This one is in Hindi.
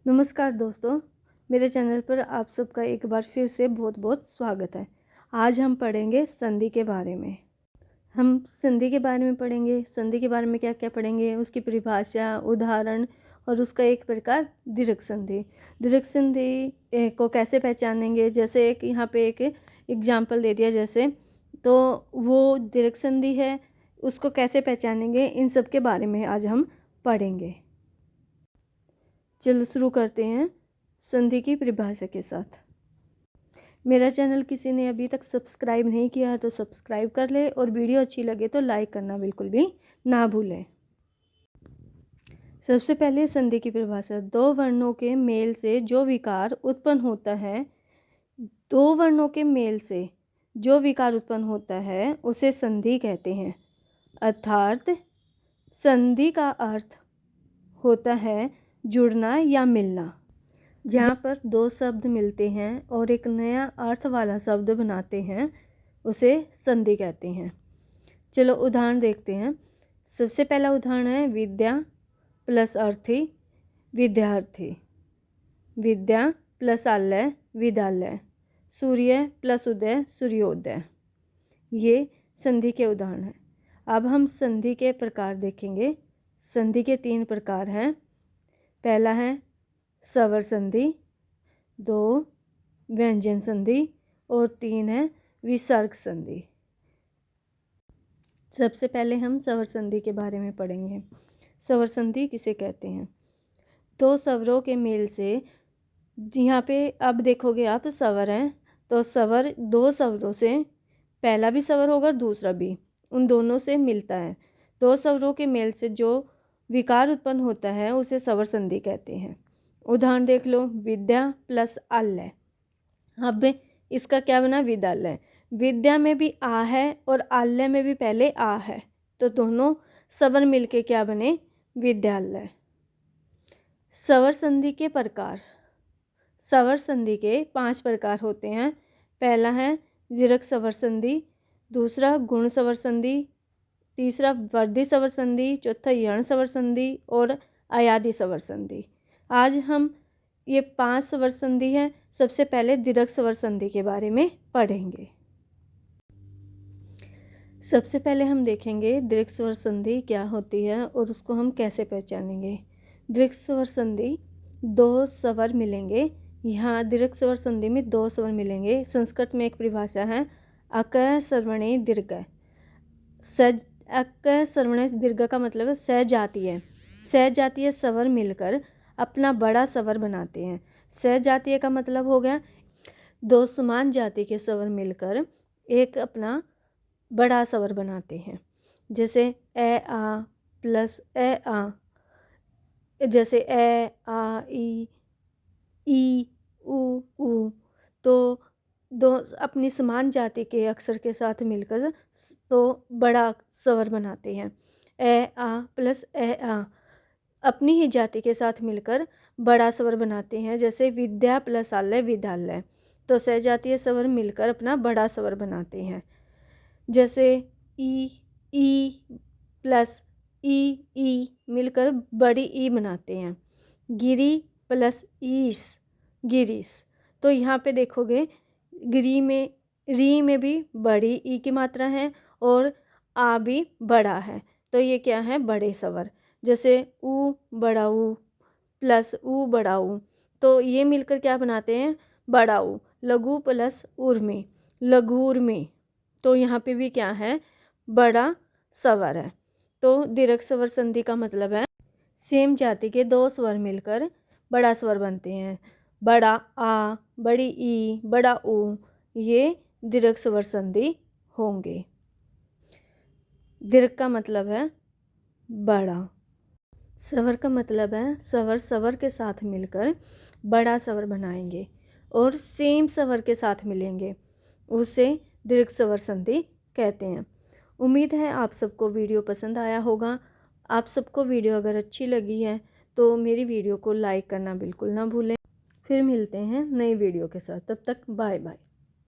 नमस्कार दोस्तों, मेरे चैनल पर आप सबका एक बार फिर से बहुत बहुत स्वागत है। आज हम पढ़ेंगे संधि के बारे में। हम संधि के बारे में पढ़ेंगे। संधि के बारे में क्या क्या पढ़ेंगे, उसकी परिभाषा, उदाहरण और उसका एक प्रकार दीर्घ संधि। दीर्घ संधि को कैसे पहचानेंगे, जैसे एक यहाँ पे एक एग्जाम्पल दे दिया जैसे, तो वो दीर्घ संधि है, उसको कैसे पहचानेंगे, इन सब के बारे में आज हम पढ़ेंगे। चलो शुरू करते हैं संधि की परिभाषा के साथ। मेरा चैनल किसी ने अभी तक सब्सक्राइब नहीं किया है तो सब्सक्राइब कर ले, और वीडियो अच्छी लगे तो लाइक करना बिल्कुल भी ना भूलें। सबसे पहले संधि की परिभाषा। दो वर्णों के मेल से जो विकार उत्पन्न होता है, दो वर्णों के मेल से जो विकार उत्पन्न होता है उसे संधि कहते हैं। अर्थात संधि का अर्थ होता है जुड़ना या मिलना। जहाँ पर दो शब्द मिलते हैं और एक नया अर्थ वाला शब्द बनाते हैं उसे संधि कहते हैं। चलो उदाहरण देखते हैं। सबसे पहला उदाहरण है विद्या प्लस अर्थी विद्यार्थी, विद्या प्लस आलय विद्यालय, सूर्य प्लस उदय सूर्योदय। ये संधि के उदाहरण हैं। अब हम संधि के प्रकार देखेंगे। संधि के 3 प्रकार हैं। पहला है स्वर संधि, 2 व्यंजन संधि और 3 है विसर्ग संधि। सबसे पहले हम स्वर संधि के बारे में पढ़ेंगे। स्वर संधि किसे कहते हैं? दो स्वरों के मेल से, यहाँ पे अब देखोगे आप स्वर हैं तो स्वर दो स्वरों से, पहला भी स्वर होगा दूसरा भी, उन दोनों से मिलता है। दो स्वरों के मेल से जो विकार उत्पन्न होता है उसे स्वर संधि कहते हैं। उदाहरण देख लो, विद्या प्लस आलय। अब इसका क्या बना? विद्यालय। विद्या में भी आ है और आलय में भी पहले आ है, तो दोनों स्वर मिलके क्या बने? विद्यालय। स्वर संधि के प्रकार। स्वर संधि के 5 प्रकार होते हैं। पहला है दीर्घ स्वर संधि, दूसरा गुण स्वर संधि, तीसरा वर्धी स्वर संधि, चौथा यण स्वर संधि और अयादी स्वर संधि। आज हम ये 5 स्वर संधि हैं। सबसे पहले दीर्घ स्वर संधि के बारे में पढ़ेंगे। सबसे पहले हम देखेंगे दीर्घ स्वर संधि क्या होती है और उसको हम कैसे पहचानेंगे। दीर्घ स्वर संधि, 2 स्वर मिलेंगे। यहाँ दीर्घ स्वर संधि में 2 स्वर मिलेंगे। संस्कृत में एक परिभाषा है अक सर्वणे दीर्घ। अक सर्वणे दीर्घ का मतलब है सजातीय। सजातीय स्वर मिलकर अपना बड़ा स्वर बनाते हैं। सजातीय का मतलब हो गया 2 समान जाति के स्वर मिलकर एक अपना बड़ा स्वर बनाते हैं। जैसे ए आ प्लस ए आ, जैसे ए आ ई उ। तो दो अपनी समान जाति के अक्षर के साथ मिलकर तो बड़ा स्वर बनाते हैं। ए आ प्लस ए आ अपनी ही जाति के साथ मिलकर बड़ा स्वर बनाते हैं। जैसे विद्या प्लस आलय विद्यालय, तो सजातीय स्वर मिलकर अपना बड़ा स्वर बनाते हैं। जैसे ई प्लस ई मिलकर बड़ी ई बनाते हैं। गिरी प्लस ईस गिरीश, तो यहाँ पे देखोगे गिरी में री में भी बड़ी ई की मात्रा है और आ भी बड़ा है, तो ये क्या है? बड़े स्वर। जैसे ऊ बड़ा ऊ प्लस ऊ बड़ा ऊ, तो ये मिलकर क्या बनाते हैं? बड़ा ऊ। लघु प्लस उर्मी लघुर्मी, तो यहाँ पे भी क्या है? बड़ा स्वर है। तो दीर्घ स्वर संधि का मतलब है सेम जाति के 2 स्वर मिलकर बड़ा स्वर बनते हैं। बड़ा आ, बड़ी ई, बड़ा ऊ, ये दीर्घ स्वर संधि होंगे। दीर्घ का मतलब है बड़ा। स्वर का मतलब है स्वर के साथ मिलकर बड़ा स्वर बनाएंगे और सेम स्वर के साथ मिलेंगे, उसे दीर्घ स्वर संधि कहते हैं। उम्मीद है आप सबको वीडियो पसंद आया होगा। आप सबको वीडियो अगर अच्छी लगी है तो मेरी वीडियो को लाइक करना बिल्कुल ना भूलें। फिर मिलते हैं नई वीडियो के साथ, तब तक बाय बाय।